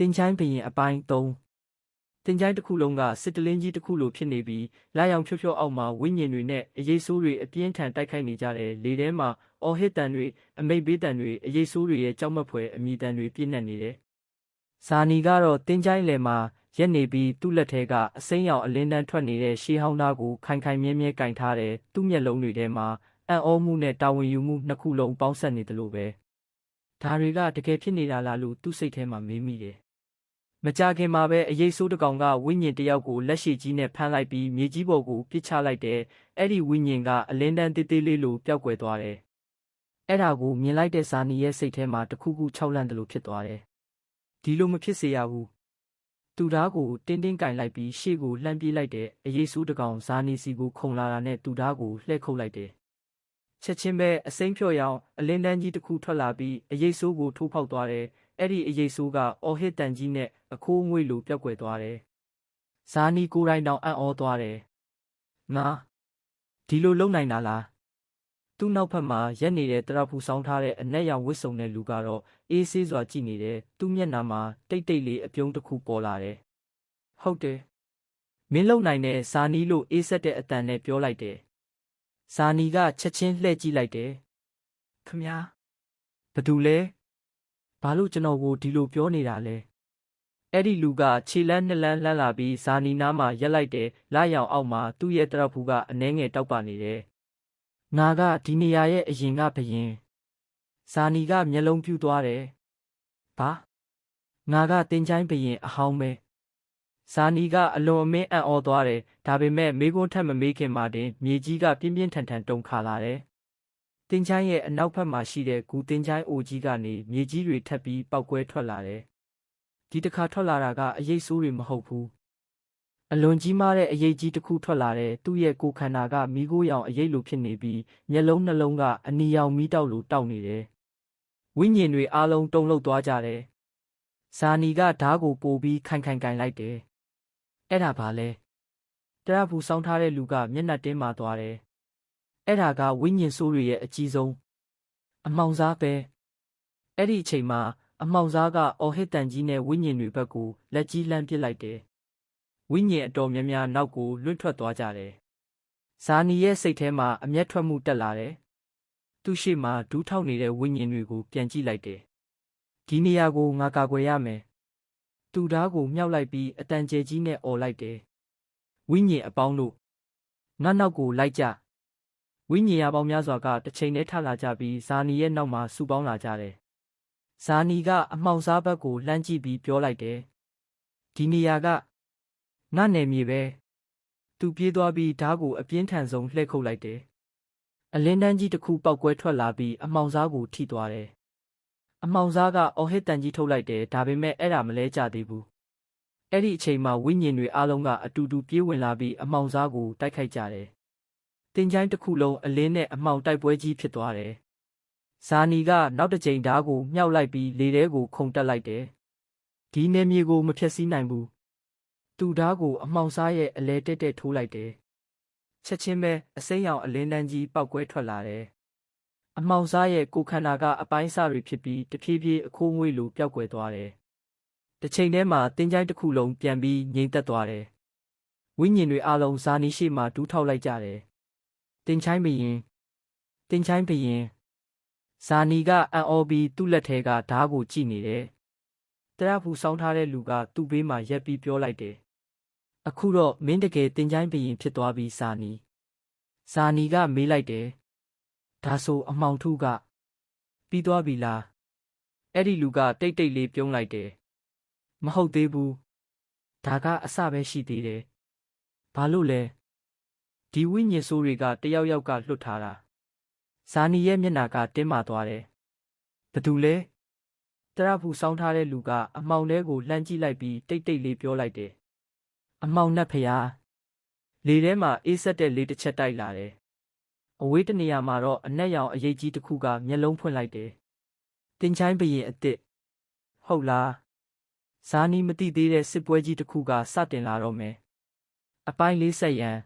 တင်ချိုင်းဘရင်အပိုင်း3တင်ချိုင်းတစ်ခုလုံးကစစ်တလင်းကြီးတစ်ခုလိုဖြစ်နေပြီးလာရောင်ဖြို့ဖြို့အောက်မှာဝိညာဉ်တွေနဲ့အရေးဆိုးတွေအပြင်းထန်တိုက်ခိုက်နေကြတယ်လေထဲမှာအော်ဟစ်တန်တွေအမိတ်ပေးတန်တွေအရေးဆိုးတွေရဲ့ကြောက်မက်ဖွယ်အမြည်တန်တွေပြည့်နှက်နေတယ်ဇာနီကတော့တင်ချိုင်းလယ်မှာရက်နေပြီးသူ့လက်ထဲကအစိမ်းရောင်အလင်းတန်းထွက်နေတဲ့ရှေးဟောင်းသားကိုခိုင်ခိုင်မြဲမြဲကင်ထားတယ်သူ့မျက်လုံးတွေထဲမှာအံ့ဩမှုနဲ့တာဝန်ယူမှုနှစ်ခုလုံးပေါင်းစပ်နေတယ်လို့ပဲဒါတွေကတကယ်ဖြစ်နေတာလားလို့သူ့စိတ်ထဲမှာမေးမိတယ်မကြခင်မှာပဲအရေးဆိုးတစ်ကောင်ကဝိညာဉ်တစ်ယောက်ကိုလက်ရှိကြီးနဲ့ဖမ်းလိုက်ပြီးမြေကြီးပေါ်ကိုပစ်ချလိုက်တယ်။အဲ့ဒီဝိညာဉ်ကအလင်းတန်းတေးသေးလေးလိုပျောက်ကွယ်သွားတယ်။အဲ့ဒါကိုမြင်လိုက်တဲ့ဇာနီရဲ့စိတ်ထဲမှာတခုခုခြောက်လန့်တယ်လို့ဖြစ်သွားတယ်။ဒီလိုမဖြစ်စေရဘူး။သူဓာတ်ကိုတင်းတင်းကင်လိုက်ပြီးရှေ့ကိုလှမ်းပြေးလိုက်တဲ့အရေးဆိုးတစ်ကောင်ဇာနီစီကိုခုန်လာတာနဲ့သူဓာတ်ကိုလှည့်ခုတ်လိုက်တယ်။ချက်ချင်းပဲအစိမ်းဖြော့ရောင်အလင်းတန်းကြီးတစ်ခုထွက်လာပြီးအရေးဆိုးကိုထိုးဖောက်သွားတယ်။အဲ့ဒီအရေးဆိုးကအော်ဟစ်တန်ကြီးနဲ့အခိုးအငွေ့လိုပျောက်ကွယ်သွားတယ်။ဇာနီကိုယ်တိုင်တောင်အံ့ဩသွားတယ်။ငါဒီလိုလုပ်နိုင်တာလား။သူ့နောက်ဖက်မှာရက်နေတဲ့တရဖူဆောင်းထားတဲ့အနက်ရောင်ဝတ်စုံတဲ့လူကတော့အေးဆေးစွာကြည့်နေတယ်။သူ့မျက်နှာမှာတိတ်တိတ်လေးအပြုံးတစ်ခုပေါ်လာတယ်။ဟုတ်တယ်။မင်းလုံနိုင်တဲ့ဇာနီလို့အေးဆက်တဲ့အတန်နဲ့ပြောလိုက်တယ်။ဇာနီကချက်ချင်းလှည့်ကြည့်လိုက်တယ်။ခမညာဘသူလဲ။ဘာလို့ကျွန်တော်ကိုဒီလိုပြောနေတာလဲအဲ့ဒီလူကခြေလန်းနှစ်လန်းလှမ်းလာပြီးဇာနီနားမှာရက်လိုက်တယ်လာရောင်အောက်မှာသူ့ရဲ့တရဖူကအနှဲငယ်တောက်ပနေတယ်ငါကဒီနေရာရဲ့အရင်ကဘရင်ဇာနီကမျက်လုံးပြူးသွားတယ်ဘာငါကတင်ချိုင်းဘရင်အဟောင်းပဲဇာနီကအလွန်အမင်းအံ့ဩသွားတယ်ဒါပေမဲ့မေးခွန်းထပ်မမေးခင်မှာတင်မြေကြီးကပြင်းပြင်းထန်ထန်တုန်ခါလာတယ်တင်ချိုင်းရဲ့အနောက်ဘက်မှာရှိတဲ့ဂူတင်ချိုင်းအိုကြီးကနေမြေကြီးတွေထပ်ပြီးပောက်ကွဲထွက်လာတယ်။ဒီတစ်ခါထွက်လာတာကအရေးဆိုးတွေမဟုတ်ဘူး။အလွန်ကြီးမားတဲ့အရေးကြီးတစ်ခုထွက်လာတဲ့သူ့ရဲ့ကိုယ်ခန္ဓာကမီးခိုးရောင်အရေးလိုဖြစ်နေပြီးမျက်လုံးနှလုံးကအနီရောင်မီးတောက်လိုတောက်နေတယ်။ဝိညာဉ်တွေအားလုံးတုန်လှုပ်သွားကြတယ်။ဇာနီကဓားကိုပိုပြီးခိုင်ခိုင်လိုက်တယ်။အဲ့ဒါဘာလဲ။တရဖူဆောင်းထားတဲ့လူကမျက်နှာတင်းမာသွားတယ်။အဲ့ဒါကဝိညာဉ်ဆိုးတွေရဲ့အကြီးဆုံးအမှောင်စားပဲအဲ့ဒီအချိန်မှာအမှောင်စားကအော်ဟစ်တန်ကြီးနဲ့ဝိညာဉ်တွေဘက်ကိုလက်ကြီးလှမ်းပစ်လိုက်တယ်ဝိညာဉ်အတော်များများနောက်ကိုလွင့်ထွက်သွားကြတယ်ဇာနီရဲ့စိတ်ထဲမှာအမျက်ထွက်မှုတက်လာတယ်သူ့ရှေ့မှာဒူးထောက်နေတဲ့ဝိညာဉ်တွေကိုပြန်ကြည့်လိုက်တယ်ဒီနေရာကိုငါကာကွယ်ရမယ်သူဓားကိုမြှောက်လိုက်ပြီးအတန်ကျဲကြီးနဲ့အော်လိုက်တယ်ဝိညာဉ်အပေါင်းတို့ငါနောက်ကိုလိုက်ကြဝိညာဉ်ရပေါင်းများစွာကတစ်ချိန်တည်းထလာကြပြီးဇာနီရဲ့နောက်မှာစုပေါင်းလာကြတယ်။ဇာနီကအမှောင်စားဘက်ကိုလှမ်းကြည့်ပြီးပြောလိုက်တယ်။ဒီနေရာကငါနယ်မြေပဲ။သူပြေးသွားပြီးဓားကိုအပြင်းထန်ဆုံးလှည့်ခုတ်လိုက်တယ်။အလင်းတန်းကြီးတစ်ခုပောက်ကွဲထွက်လာပြီးအမှောင်စားကိုထိသွားတယ်။အမှောင်စားကအော်ဟစ်တန်ကြီးထုတ်လိုက်တယ်ဒါပေမဲ့အဲ့ဒါမလဲကြသေးဘူး။အဲ့ဒီအချိန်မှာဝိညာဉ်တွေအားလုံးကအတူတူပြေးဝင်လာပြီးအမှောင်စားကိုတိုက်ခိုက်ကြတယ်။တင်ချိုင်းတစ်ခုလုံးအလင်းနဲ့အမှောင်တိုက်ပွဲကြီးဖြစ်သွားတယ်။ဇာနီကနောက်တစ်ကြိမ်ဓားကိုမြှောက်လိုက်ပြီးလေထဲကိုခုန်တက်လိုက်တယ်။ဒီနယ်မြေကိုမဖျက်ဆီးနိုင်ဘူး။သူဓားကိုအမှောင်စားရဲ့အလဲတက်တက်ထိုးလိုက်တယ်။ချက်ချင်းပဲအစိမ်းရောင်အလင်းတန်းကြီးပောက်ကွဲထွက်လာတယ်။အမှောင်စားရဲ့ကိုယ်ခန္ဓာကအပိုင်းအစတွေဖြစ်ပြီးတဖြည်းဖြည်းအခိုးငွေ့လိုပျောက်ကွယ်သွားတယ်။တစ်ချိန်တည်းမှာတင်ချိုင်းတစ်ခုလုံးပြန်ပြီးငြိမ်သက်သွားတယ်။ဝိညာဉ်တွေအလုံးဇာနီရှိမှဒူးထောက်လိုက်ကြတယ်။တင်ချိုင်းဘရင်ဇာနီကအံ့ဩပြီးသူ့လက်ထဲကဓားကိုကြည့်နေတယ်။တရဖူဆောင်းထားတဲ့လူကသူ့ဘေးမှာရက်ပြီးပြောလိုက်တယ်။အခုတော့မင်းတကယ်တင်ချိုင်းဘရင်ဖြစ်သွားပြီဇာနီကမေးလိုက်တယ်။ဒါဆိုအမှောင်ထုကပြီးသွားပြီလား။အဲ့ဒီလူကတိတ်တိတ်လေးပြုံးလိုက်တယ်။မဟုတ်သေးဘူး။ဒါကအစပဲရှိသေးတယ်။ဘာလို့လဲ။ဒီဝိညာဉ်ဆိုးတွေကတယောက်ယောက်ကလွတ်ထားတာဇာနီရဲ့မျက်နှာကတင်းမာသွားတယ်။ဘသူလဲ။တရဖူဆောင်းထားတဲ့လူကအမှောင်ထဲကိုလှမ်းကြည့်လိုက်ပြီးတိတ်တိတ်လေးပြောလိုက်တယ်။အမှောင်နဲ့ဖျား။လေထဲမှာအေးဆက်တဲ့လေတစ်ချက်တိုက်လာတယ်။အဝေးတနေရာမှာတော့အနက်ရောင်အရေးကြီးတစ်ခုကမျက်လုံးဖွင့်လိုက်တယ်။တင်ချိုင်းဘရင်အစ်စ်ဟုတ်လား။ဇာနီမသိသေးတဲ့စစ်ပွဲကြီးတစ်ခုကစတင်လာတော့မယ်။အပိုင်း40ရန်